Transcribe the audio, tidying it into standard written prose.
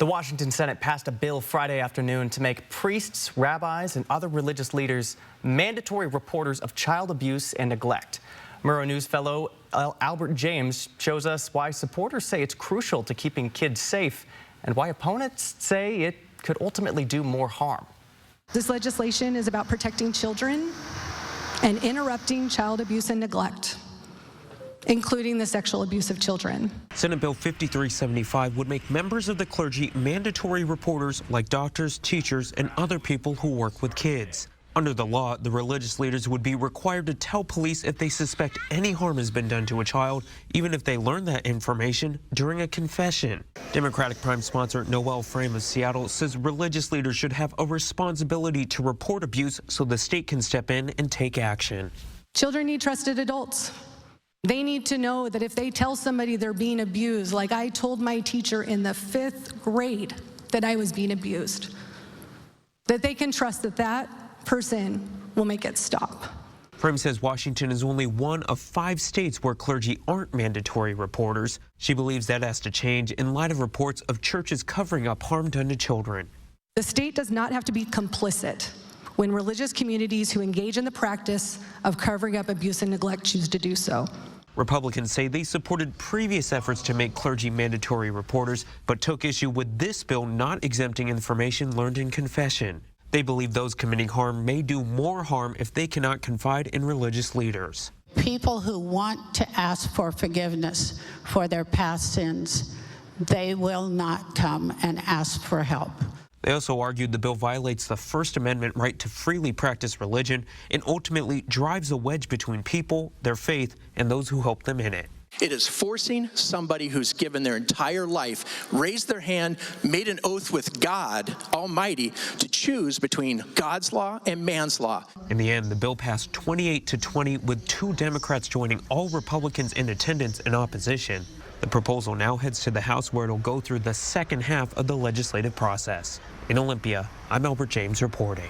The Washington Senate passed a bill Friday afternoon to make priests, rabbis, and other religious leaders mandatory reporters of child abuse and neglect. Murrow News fellow Albert James shows us why supporters say it's crucial to keeping kids safe and why opponents say it could ultimately do more harm. This legislation is about protecting children and interrupting child abuse and neglect, including the sexual abuse of children. Senate Bill 5375 would make members of the clergy mandatory reporters like doctors, teachers, and other people who work with kids. Under the law, the religious leaders would be required to tell police if they suspect any harm has been done to a child, even if they learn that information during a confession. Democratic Prime sponsor Noel Frame of Seattle says religious leaders should have a responsibility to report abuse so the state can step in and take action. Children need trusted adults. They need to know that if they tell somebody they're being abused, like I told my teacher in the 5th grade that I was being abused, that they can trust that that person will make it stop. Frame says Washington is only one of 5 states where clergy aren't mandatory reporters. She believes that has to change in light of reports of churches covering up harm done to children. The state does not have to be complicit when religious communities who engage in the practice of covering up abuse and neglect choose to do so. Republicans say they supported previous efforts to make clergy mandatory reporters, but took issue with this bill not exempting information learned in confession. They believe those committing harm may do more harm if they cannot confide in religious leaders. People who want to ask for forgiveness for their past sins, they will not come and ask for help. They also argued the bill violates the First Amendment right to freely practice religion and ultimately drives a wedge between people, their faith, and those who help them in it. It is forcing somebody who's given their entire life, raised their hand, made an oath with God Almighty to choose between God's law and man's law. In the end, the bill passed 28-20 with 2 Democrats joining all Republicans in attendance in opposition. The proposal now heads to the House where it'll go through the second half of the legislative process. In Olympia, I'm Albert James reporting.